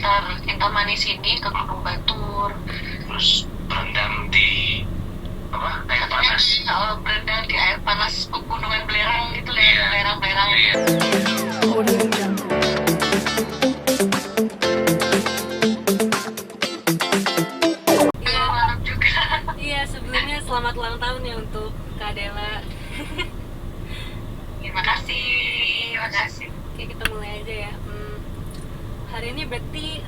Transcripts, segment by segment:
sekitar Kintamani sini ke Gunung Batur. Terus berendam di air panas. Berendam di air panas pegunungan belerang gitu lah, Iya. belerang-belerang. Iya. Iya, mantap juga. Iya, sebelumnya selamat ulang tahun ya untuk Kak Dela. Terima kasih, terima kasih. Oke, kita mulai aja ya. Hari ini berarti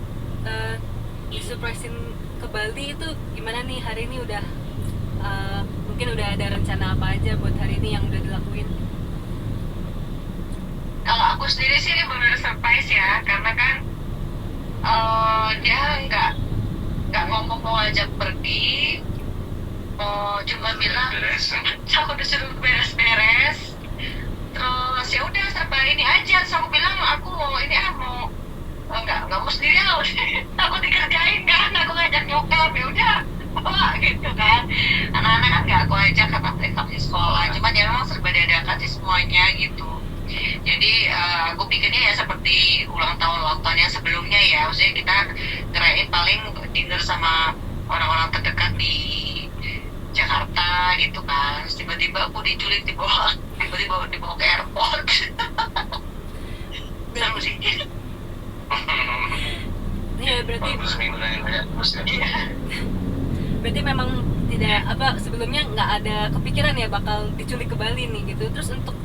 disurprisein ke Bali itu gimana nih? Hari ini udah mungkin udah ada rencana apa aja buat hari ini yang udah dilakuin? Kalau aku sendiri sih ini benar surprise ya, karena kan dia nggak ngomong mau ajak pergi, cuma bilang Beres. aku disuruh beres-beres, terus ya udah serba ini aja. Terus aku bilang aku mau ini mau nggak mau sendirian loh. Aku dikerjain kan, aku ngajak nyokap, ya udah bawa gitu kan. Anak-anak kan nggak aku ajak karena mereka masih sekolah, cuman ya memang serba dadakan sih semuanya gitu. Jadi aku pikirnya ya seperti ulang tahun yang sebelumnya ya, maksudnya kita ngerayain paling dinner sama orang-orang terdekat di Jakarta gitu kan. Terus tiba-tiba aku diculik dibawa ke airport. Seru sih. Iya, berarti Bagus minggu lain banyak terus ya. Iya. berarti memang tidak sebelumnya nggak ada kepikiran ya bakal diculik ke Bali nih gitu. Terus untuk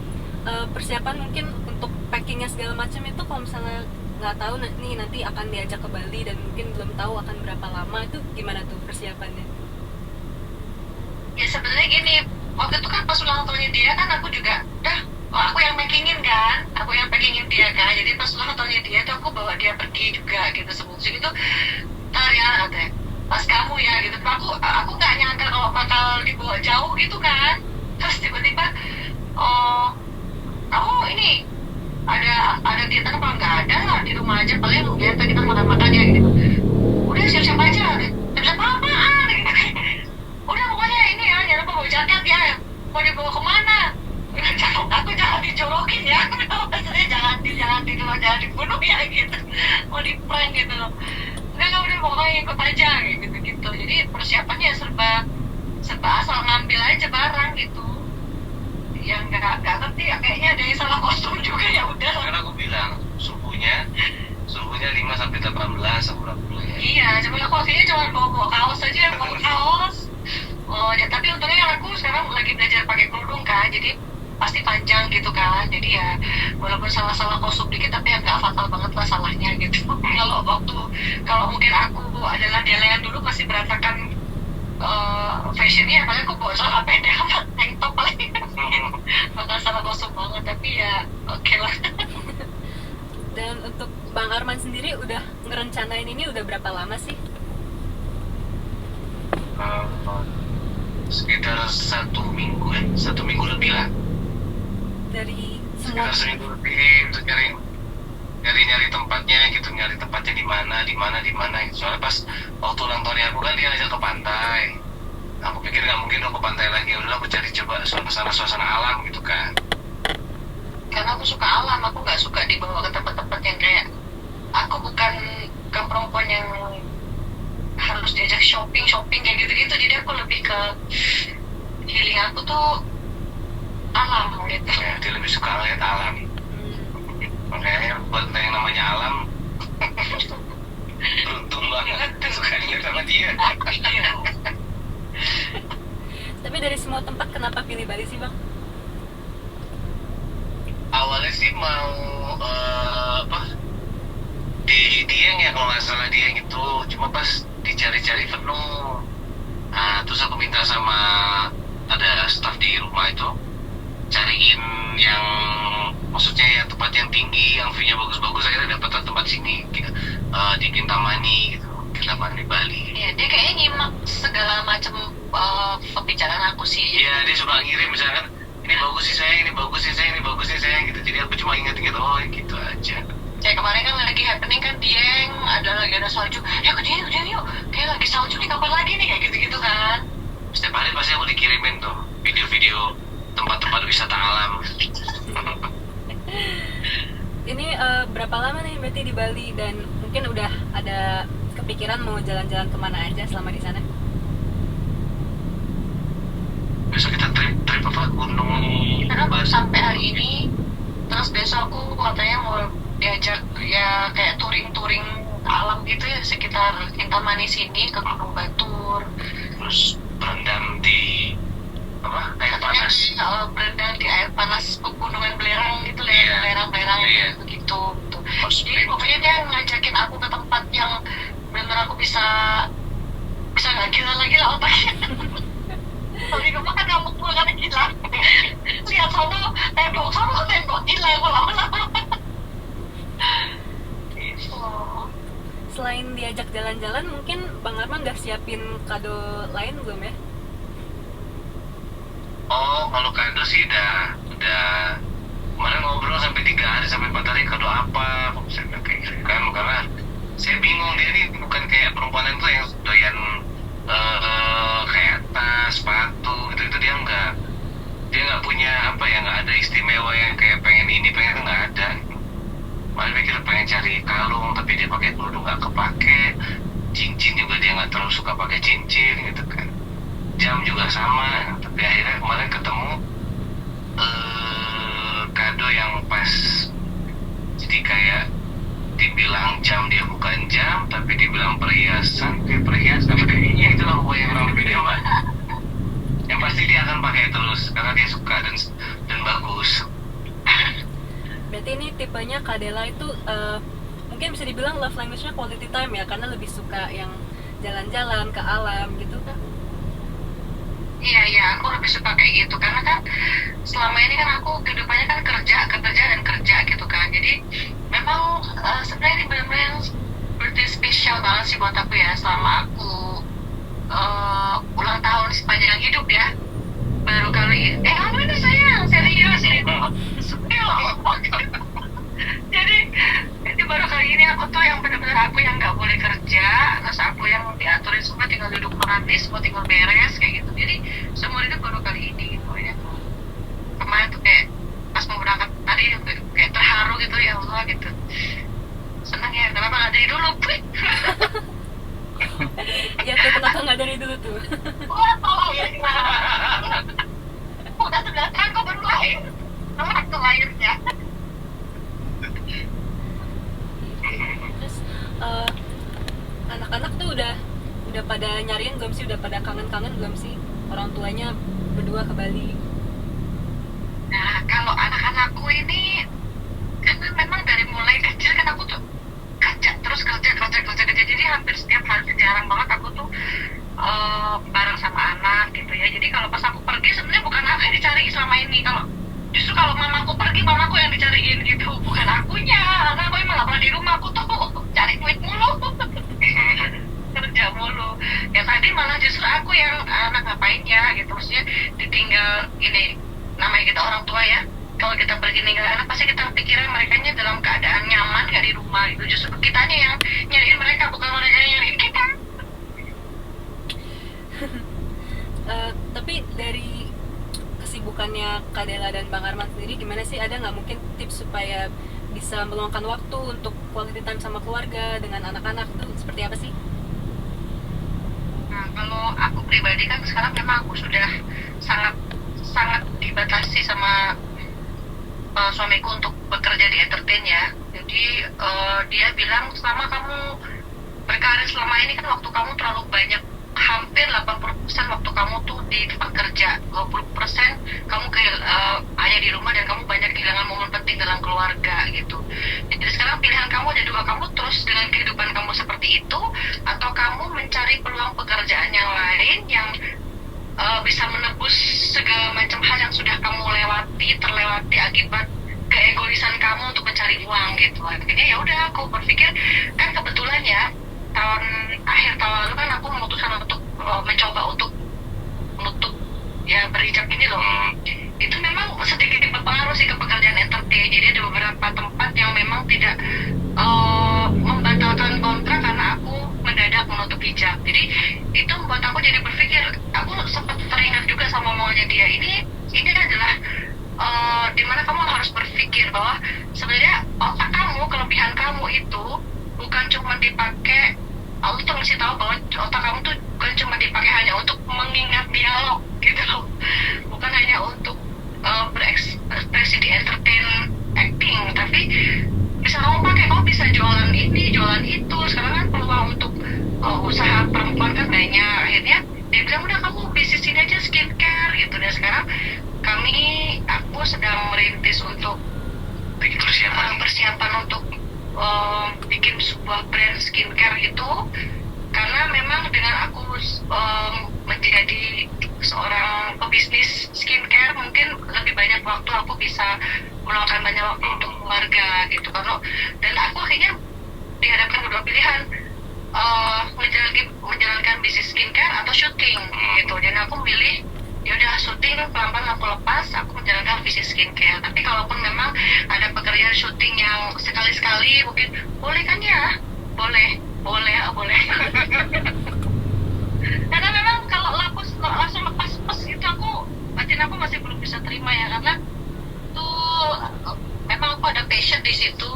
persiapan mungkin untuk packingnya segala macam itu kalau misalnya nggak tahu nih nanti akan diajak ke Bali dan mungkin belum tahu akan berapa lama, itu gimana tuh persiapannya? Ya sebenarnya gini, waktu itu kan pas ulang tahunnya dia kan aku juga aku yang packingin dia kan. Jadi pas ulang tahunnya dia tuh aku bawa dia pergi juga gitu, sebungsu gitu. Ntar ya katanya, pas kamu ya gitu. Aku nggak nyangka kalau bakal dibawa jauh gitu kan. Terus tiba-tiba kamu ini ada kegiatan apa? Nggak ada lah, di rumah aja paling biasa kita makan-makan ya gitu. Udah siap-siap aja, siap-siap apaan gitu. Udah pokoknya ini ya, jangan lupa bawa jaket ya. Mau dibawa kemana? Aku jangan dijorokin ya. Maksudnya jangan dibunuh ya gitu. Mau di prank gitu loh. Enggak udah pokoknya ikut aja gitu. Jadi persiapannya serba asal ngambil aja barang gitu. Yang nggak ngerti ya, kayaknya ada yang salah kostum juga, ya udah. Karena aku bilang suhunya 5-18 aku udah mulai. Iya, cuma aku akhirnya cuma bawa kaos aja, bawa kaos. Ya, tapi untungnya yang aku sekarang lagi belajar pakai kerudung kan, jadi pasti panjang gitu kan. Jadi ya walaupun salah kostum dikit, tapi ya nggak fatal banget lah salahnya gitu. Kalau mungkin aku adalah Dela yang dulu masih berantakan fashionnya, paling aku bawa celana pendek sama tank top paling. Bakal salah kostum banget, tapi ya oke lah. Dan untuk Bang Arman sendiri udah ngerencanain ini udah berapa lama sih? Sekitar 1 minggu lebih lah. Dari semua Sekitar seminggu lebih untuk nyari tempatnya gitu, nyari tempatnya di mana gitu. Soalnya pas waktu ulang tahunnya aku kan dia ajak ke pantai. Aku pikir nggak mungkin dong ke pantai lagi, udah aku cari coba suasana alam gitu kan. Karena aku suka alam, aku nggak suka dibawa ke tempat-tempat yang kayak, aku bukan perempuan yang harus diajak shopping kayak gitu-gitu. Jadi aku lebih ke healing aku tuh alam gitu. Ya, dia lebih suka lihat alam. Makanya buat yang namanya alam beruntung banget suka lihat sama dia. Tapi dari semua tempat kenapa pilih Bali sih, Bang? Awalnya sih mau di Dieng ya, kalau nggak salah Dieng itu, cuma pas dicari-cari penuh. Nah, terus aku minta sama ada staff di rumah itu cariin yang maksudnya ya tempat yang tinggi, yang view-nya bagus-bagus. Akhirnya dapat tempat sini di Kintamani gitu, Kintamani Bali. Ya, dia kayaknya nyimak segala macam pembicaraan aku sih. Iya, dia suka ngirim misalkan, ini bagus sih sayang, ini bagus sih sayang gitu. Jadi aku cuma ingat-ingat, oh gitu aja. Kayak kemarin kan lagi happening kan Dieng, lagi ada salju. Ya ke Dieng yuk. Kayak lagi salju nih, kapan lagi nih, kayak gitu-gitu kan. Setiap hari pasti aku dikirimin tuh video-video tempat-tempat wisata alam. ini berapa lama nih berarti di Bali, dan mungkin udah ada kepikiran mau jalan-jalan kemana aja selama di sana? Besok kita trip apa gunung Kita kan baru Batu. sampai hari ini, terus besok aku katanya mau diajak ya kayak touring-touring alam gitu ya sekitar Kintamani sini ke Gunung Batur. Terus berendam di apa air Katanya panas. berendam di air panas pegunungan belerang gitu lah, Iya. belerang-belerang Iya. begitu. Gitu. Hot Jadi spring. pokoknya dia ngajakin aku ke tempat yang benar aku bisa nggak gila lagi lah otaknya. Kalau di rumah kan ngamuk gue kan gila. Lihat sono tembok gila gue lama-lama. Gitu. Selain diajak jalan-jalan, mungkin Bang Arman udah siapin kado lain belum ya? Oh, kalau kado sih udah kemarin ngobrol sampai 3 hari sampai 4 hari kado apa saya bilang kayak gitu kan, karena saya bingung dia ini bukan kayak perempuan itu yang doyan kayak tas, sepatu gitu dia nggak punya apa ya, nggak ada istimewa yang kayak pengen ini pengen itu nggak ada. Malah pikir pengen cari kalung tapi dia pakai kerudung nggak kepake, cincin juga dia nggak terlalu suka pakai cincin gitu kan, jam juga sama. Tapi akhirnya kemarin ketemu kado yang pas, jadi kayak dibilang jam dia bukan jam tapi dibilang perhiasan kayak perhiasan kayaknya, itulah pokoknya kurang lebih dia Mbak. Yang pasti dia akan pakai terus karena dia suka dan bagus. Berarti ini tipenya Kadela itu mungkin bisa dibilang love language-nya quality time ya, karena lebih suka yang jalan-jalan ke alam gitu kan? Iya, aku lebih suka kayak gitu karena kan selama ini kan aku kehidupannya kan kerja gitu kan. Jadi memang sebenarnya ini benar-benar yang birthday spesial banget sih buat aku ya, selama aku ulang tahun sepanjang hidup ya. Baru kali apa ini sayang, serius ini lama banget. Jadi baru kali ini aku tuh yang benar-benar aku yang nggak boleh kerja, terus aku yang diaturin semua tinggal duduk manis, semua tinggal beres kayak gitu. Jadi semua itu baru kali ini gitu ya. Kemarin tuh kayak pas mau berangkat tadi kayak terharu gitu, ya Allah gitu. Senang ya, kenapa nggak dari dulu? Ya tuh, kenapa nggak dari dulu tuh? Wah, tolong ya. Udah 9 tahun kok baru lahir. Nomor akte lahirnya. Terus anak-anak tuh udah pada nyariin belum sih, udah pada kangen-kangen belum sih orang tuanya berdua ke Bali? Nah, kalau anak-anakku ini kan memang dari mulai kecil kan aku tuh kerja. Jadi hampir setiap hari jarang banget aku tuh bareng sama anak gitu ya. Jadi kalau pas aku pergi sebenarnya bukan aku yang dicari selama ini. Justru kalau mamaku pergi, mamaku yang dicariin gitu, bukan akunya. Karena aku emang gak pernah di rumah, aku tuh cari duit mulu. Kerja mulu. Ya tadi malah justru aku yang anak ngapain ya gitu. Maksudnya ditinggal ini, namanya kita orang tua ya. Kalau kita pergi ninggalin anak pasti kita pikiran mereka dalam keadaan nyaman gak di rumah gitu. Justru kitanya yang nyariin mereka, bukan mereka yang nyariin kita. Tapi dari kesibukannya Kadela dan Bang Arman sendiri gimana sih, ada nggak mungkin tips supaya bisa meluangkan waktu untuk quality time sama keluarga dengan anak-anak tuh seperti apa sih? Nah, kalau aku pribadi kan sekarang memang aku sudah sangat dibatasi sama suamiku untuk bekerja di entertain ya. Jadi dia bilang selama kamu berkarir selama ini kan waktu kamu terlalu banyak, hampir 80% waktu kamu tuh di tempat kerja, 20% kamu hanya di rumah dan kamu banyak kehilangan momen penting dalam keluarga gitu. Jadi sekarang pilihan kamu ada dua, kamu terus dengan kehidupan kamu seperti itu atau kamu mencari peluang pekerjaan yang lain yang bisa menebus segala macam hal yang sudah kamu terlewati akibat keegoisan kamu untuk mencari uang gitu. Akhirnya ya udah aku berpikir kan kebetulan ya akhir tahun lalu kan aku memutuskan untuk mencoba untuk menutup ya berhijab ini loh. Itu memang sedikit berpengaruh sih ke pekerjaan entertain. Jadi ada beberapa tempat yang memang tidak membatalkan kontrak karena aku mendadak menutup hijab. Jadi itu membuat aku jadi berpikir, aku sempat teringat juga sama omongannya dia, ini adalah dimana kamu harus berpikir bahwa sebenarnya otak kamu, kelebihan kamu itu bukan cuma dipakai. Aku tuh ngasih tahu bahwa otak kamu tuh bukan cuma dipakai hanya untuk mengingat dialog gitu loh, bukan hanya untuk berekspresi di entertain acting, tapi bisa kamu pakai, kamu bisa jualan ini jualan itu. Sekarang kan peluang untuk usaha perempuan kan banyak. Akhirnya dia bilang udah kamu bisnisin aja skincare gitu. Dan sekarang aku sedang merintis untuk bikin persiapan untuk bikin sebuah brand skincare itu, karena memang dengan aku menjadi seorang pebisnis skincare mungkin lebih banyak waktu, aku bisa meluangkan banyak waktu untuk keluarga gitu. Dan aku akhirnya dihadapkan kedua pilihan, menjalankan bisnis skincare atau syuting gitu. Dan aku milih ya udah syuting, pelan-pelan aku lepas, aku menjalankan bisnis skincare. Tapi kalaupun memang ada pekerjaan syuting yang sekali-sekali mungkin boleh kan ya, boleh karena memang kalau langsung lepas itu batin aku masih belum bisa terima ya, karena tuh memang aku ada passion di situ.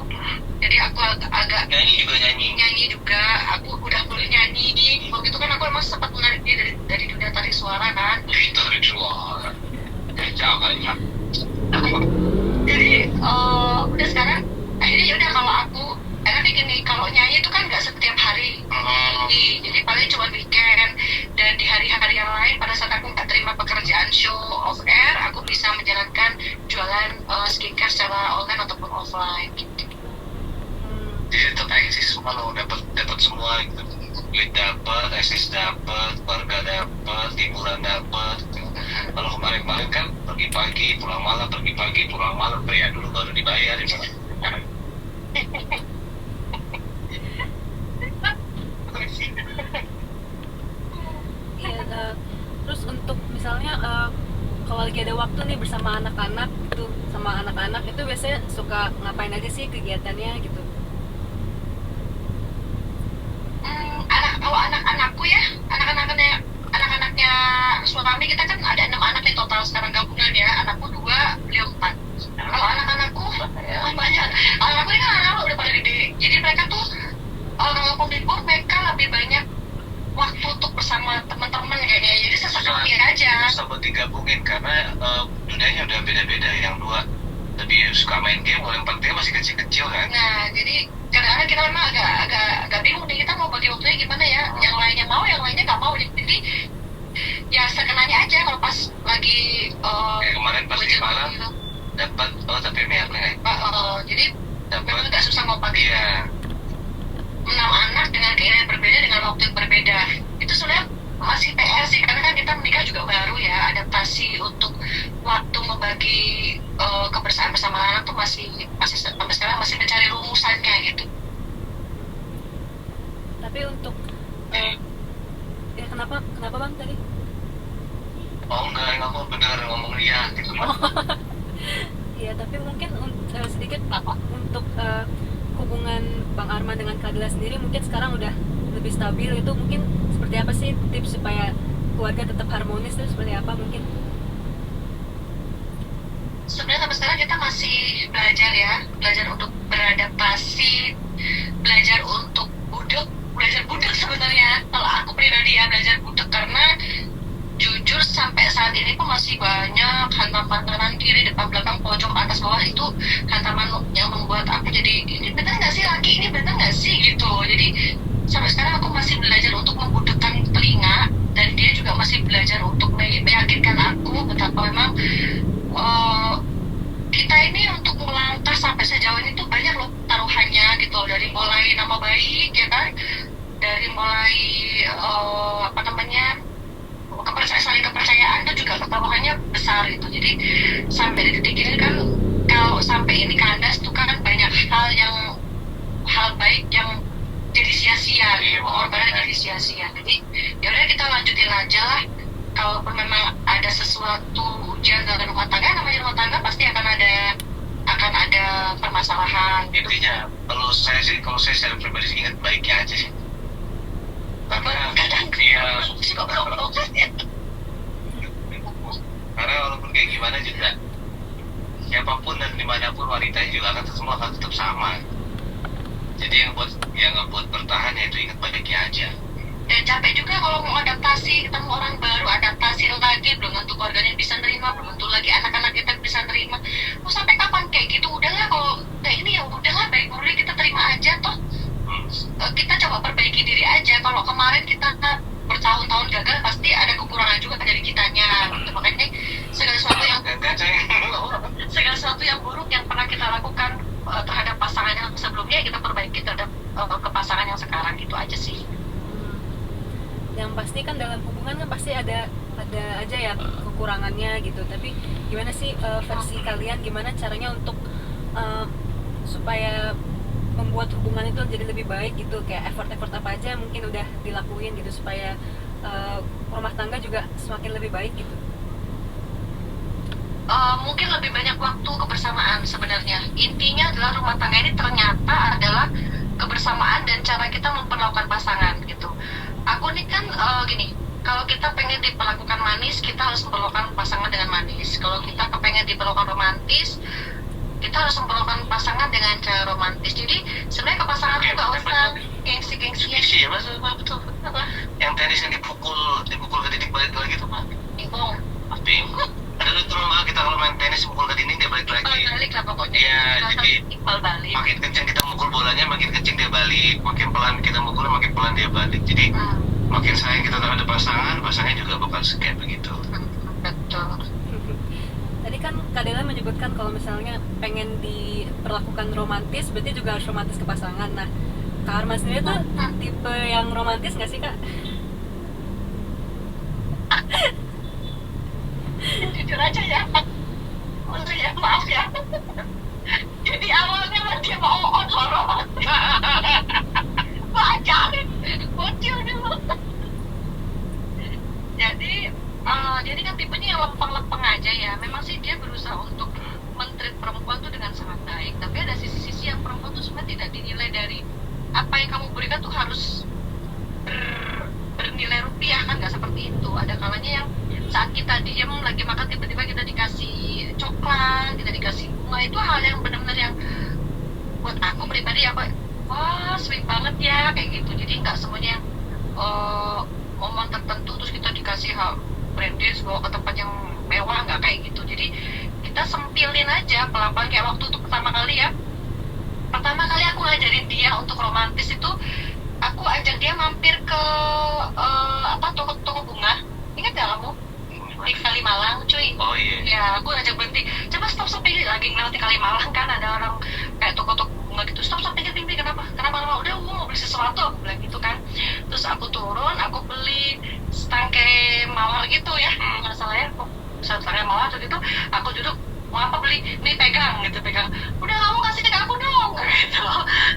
Jadi aku agak nyanyi juga, aku udah boleh nyanyi. Waktu itu kan aku emang sempat menarik diri dari dunia tarik suara kan. Jadi udah sekarang akhirnya ya udah, kalau aku karena gini, kalau nyanyi itu kan nggak setiap hari, jadi paling cuma weekend. Dan di hari-hari yang lain pada saat aku nggak terima pekerjaan show off air, aku bisa menjalankan jualan skincare secara online ataupun offline gitu. Jadi tetap eksis semua lo, dapat semua gitu. Duit dapat, eksis dapat, keluarga dapat, liburan dapat. Kalau kemarin kan pergi pagi pulang malam, bayar dulu baru dibayar gitu. Iya, terus untuk misalnya kalau lagi ada waktu nih bersama anak-anak gitu, sama anak-anak itu biasanya suka ngapain aja sih kegiatannya gitu? Kalau anak-anakku ya, anak-anaknya suami kita kan ada 6 anak nih total sekarang gabungan ya. Anakku 2, beliau 4. Kalau anak-anakku banyak. Anakku ini kan anak udah pada gede. Jadi mereka tuh kalau libur mereka lebih banyak waktu untuk bersama teman-teman kayaknya. Jadi sesekali aja. Sempat digabungin karena dunianya udah beda-beda. Yang 2 lebih suka main game, yang 4 masih kecil-kecil kan. Nah, jadi kadang-kadang kita memang agak bingung nih, kita mau bagi waktunya gimana ya. Yang lainnya mau, yang lainnya nggak mau. Jadi ya sekenanya aja. Kalau pas lagi kemarin pas di Malang gitu, dapat tapi merah jadi memang agak susah mau bagi. Iya. 6 anak dengan keinginan berbeda, dengan waktu yang berbeda. Itu sebenarnya masih PR sih, karena kan kita menikah juga baru ya. Adaptasi untuk waktu membagi kebersamaan bersama anak tuh masih sampai sekarang masih mencari rumusannya gitu. Tapi untuk ya kenapa bang tadi? Oh enggak, aku bener ngomong dia gitu. Iya, tapi mungkin sedikit untuk hubungan Bang Arman dengan Kak Dila sendiri mungkin sekarang udah lebih stabil. Itu mungkin seperti apa sih tips supaya keluarga tetap harmonis, itu seperti apa mungkin? Sebenarnya sampai sekarang kita masih belajar untuk beradaptasi, belajar untuk belajar budek sebenarnya. Kalau aku pribadi ya belajar budek, karena jujur sampai saat ini pun masih banyak hantaman kanan kiri depan belakang pojok atas bawah, itu hantaman yang membuat aku jadi ini benar nggak sih laki, ini benar nggak sih gitu. Jadi sampai sekarang aku masih belajar untuk membudekkan telinga, dan dia juga masih belajar untuk meyakinkan aku betapa memang kita ini untuk melangkah sampai sejauh ini tuh banyak loh taruhannya gitu. Dari mulai nama baik ya kan, dari mulai saling kepercayaan itu juga taruhannya besar gitu. Jadi sampai di titik ini kan, kalau sampai ini kandas tuh kan banyak hal baik yang jadi sia-sia, pengorbanan jadi sia-sia. Jadi ya udah kita lanjutin aja lah. Kalaupun memang ada sesuatu ujian dalam rumah tangga, namanya rumah tangga pasti akan ada permasalahan. Intinya kalau saya secara pribadi sih ingat baiknya aja sih. Kadang iya, suka berobat ya. karena walaupun kayak gimana juga siapapun dan dimanapun wanitanya juga akan semua akan tetap sama. Jadi yang buat bertahan yaitu ingat baiknya aja. Dan capek juga kalau mau adaptasi, ketemu orang baru, adaptasi lagi, belum tentu keluarganya bisa nerima, belum tentu lagi anak-anak kita bisa nerima. Mau sampai kapan kayak gitu? Udahlah, kalau kayak ini ya udahlah, baik buruk kita terima aja toh. Kita coba perbaiki diri aja. Kalau kemarin kita bertahun-tahun gagal, pasti ada kekurangan juga dari kitanya. Gitu. Makanya segala sesuatu yang buruk yang pernah kita lakukan terhadap pasangan yang sebelumnya, kita perbaiki terhadap ke pasangan yang sekarang, gitu aja sih. Yang pasti kan dalam hubungan kan pasti ada aja ya kekurangannya gitu, tapi gimana sih versi kalian, gimana caranya untuk supaya membuat hubungan itu jadi lebih baik gitu, kayak effort apa aja mungkin udah dilakuin gitu supaya rumah tangga juga semakin lebih baik gitu. Mungkin lebih banyak waktu kebersamaan sebenarnya. Intinya adalah rumah tangga ini ternyata adalah kebersamaan dan cara kita memperlakukan pasangan gitu. Aku nih kan gini, kalau kita pengen diperlakukan manis, kita harus memperlakukan pasangan dengan manis. Kalau kita pengen diperlakukan romantis, kita harus memperlakukan pasangan dengan cara romantis. Jadi sebenarnya ke pasangan itu nggak usah gengsi-gengsian. Iya mas, betul. Apa? Yang tenis yang dipukul ke dinding balik lagi tuh pak. Bingung. Ada tuh mbak, kita kalau main tenis pukul ke dinding dia balik lagi. Balik lah pokoknya. Iya, jadi iqbal balik. makin kencang kita mukul bolanya, makin kencang dia balik. Makin pelan kita mukul, makin pelan dia balik. Jadi makin sayang kita terhadap pasangannya juga bakal kayak begitu. Betul. Tadi kan Kak Dela menyebutkan kalau misalnya pengen diperlakukan romantis, berarti juga harus romantis ke pasangan. Nah, Kak Arman sendiri tuh tipe yang romantis nggak sih Kak? Jujur aja ya, maaf ya. Jadi awalnya dia mau horor, ajarin bocil dulu. Jadi kan tipenya yang lempeng-lempeng aja ya. Memang sih dia berusaha untuk men-treat perempuan tuh dengan sangat baik. Tapi ada sisi-sisi yang perempuan tuh sebenarnya tidak dinilai dari apa yang kamu berikan tuh harus bernilai rupiah, kan nggak seperti itu. Ada kalanya yang saat kita diem lagi makan, tiba-tiba kita dikasih coklat, kita dikasih bunga, itu hal yang benar-benar yang buat aku pribadi apa, wah sweet banget ya kayak gitu. Jadi nggak semuanya momen tertentu terus kita dikasih hal branded bawa ke tempat yang mewah, nggak kayak gitu. Jadi kita sempilin aja pelan-pelan. Kayak waktu itu pertama kali aku ngajarin dia untuk romantis itu, aku ajak dia mampir ke toko bunga. Ingat gak kamu? Di Kalimalang cuy. Oh iya. Ya aku ajak berhenti, coba stop pinggir, lagi melewati Kalimalang kan ada orang kayak toko-toko bunga gitu, stop pinggir, kenapa udah aku mau beli sesuatu, aku bilang gitu kan. Terus aku turun, aku beli setangkai mawar gitu ya, nggak salah ya, setangkai mawar gitu. Aku duduk, mau apa beli, nih pegang, udah kamu kasih ke aku dong gitu.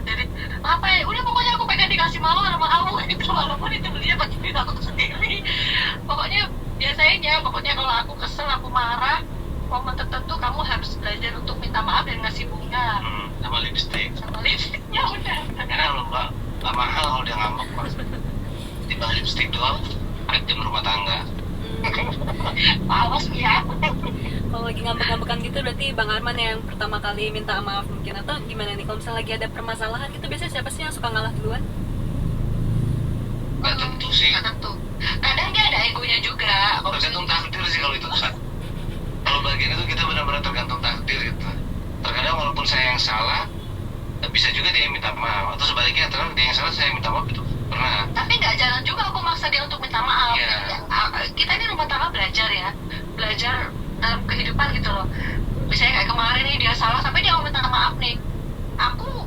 Jadi apa ya, udah pokoknya aku pengen dikasih mawar sama kamu gitu, walaupun itu belinya pakai duit aku sendiri. Pokoknya kalau aku kesel, aku marah, momen tertentu kamu harus belajar untuk minta maaf dan ngasih bunga sama lipstiknya udah. Karena kalau mbak nggak mahal kalau dia ngambek mas, di bawah lipstik doang item rumah tangga. Awas ya. Kalau lagi ngambek-ngambekan gitu berarti Bang Arman yang pertama kali minta maaf mungkin, atau gimana nih? Kalau misalnya lagi ada permasalahan gitu, biasanya siapa sih yang suka ngalah duluan? Nggak tentu sih. Kadang dia ada egonya juga. Tergantung takdir sih kalau itu Ustaz. Kalau bagian itu kita benar-benar tergantung takdir gitu. Terkadang walaupun saya yang salah, bisa juga dia yang minta maaf. Atau sebaliknya, terkadang dia yang salah, saya yang minta maaf itu pernah. Tapi nggak jalan juga aku maksa dia untuk minta maaf. Yeah. Kita ini rumah tangga belajar ya, belajar dalam kehidupan gitu loh. Misalnya kayak kemarin nih dia salah, sampai dia mau minta maaf nih, aku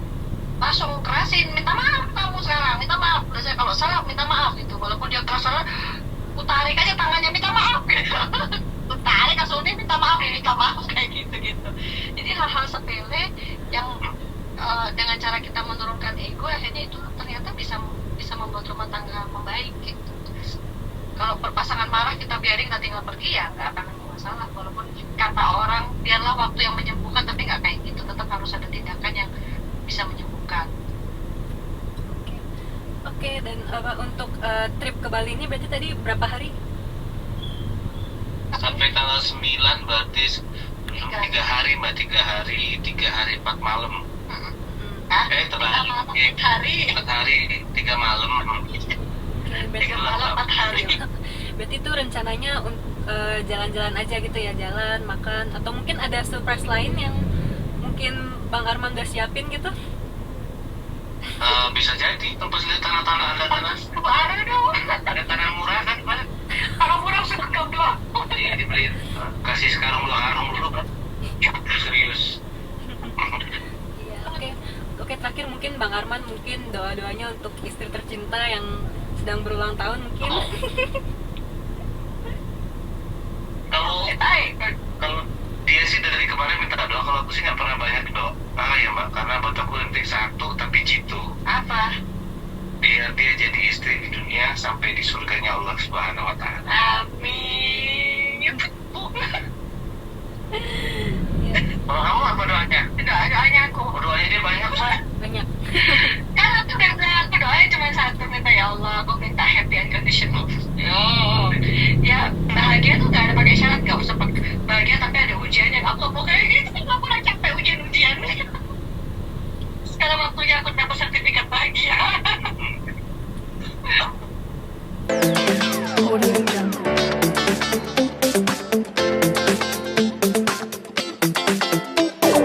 langsung kerasin, minta maaf kamu sekarang, minta maaf. Biasanya kalau salah minta maaf gitu, walaupun dia keras salah, aku tarik aja tangannya minta maaf gitu. Aku tarik kasurnya minta maaf kayak gitu. Jadi hal-hal sepele yang dengan cara kita menurunkan ego, akhirnya itu ternyata bisa membuat rumah tangga membaik gitu. Kalau pasangan marah kita biarin, kita tinggal pergi, ya nggak akan ada masalah. Walaupun kata orang biarlah waktu yang menyembuhkan, tapi nggak kayak gitu. Tetap harus ada tindakan yang bisa menyembuhkan. Oke, dan untuk trip ke Bali ini berarti tadi berapa hari? Sampai tanggal 9, berarti 6 3 hari mbak, 3 hari 4 malam. Hmm. Hah? Terakhir 4 hari. 4 hari 3 malam. Oke, 3 berarti, malam 4 hari. berarti itu rencananya jalan-jalan aja gitu ya, jalan, makan, atau mungkin ada surprise lain yang mungkin Bang Arman udah siapin gitu? Bisa jadi pas lihat tanah-tanah ada tanah Ada tanah murah kan Pak? Kalau murah suka doang. Iya dibeli, kasih sekarang 2 karung dulu kan. Serius. Iya, oke. Oke, terakhir mungkin Bang Arman mungkin doa-doanya untuk istri tercinta yang sedang berulang tahun mungkin. Kalau dia sih dari kemarin minta doa, kalau aku sih nggak pernah banyak doa ya mbak, karena buat aku nanti satu tapi jitu. Apa? Biar dia jadi istri di dunia sampai di surganya Allah Subhanahu Wa Taala. Amin. Iya, Kalau kamu apa doanya? Doanya aku. Doanya dia banyak mbak. banyak. Kan aku udah bilang, aku doanya cuma satu, minta ya Allah, aku minta happy unconditional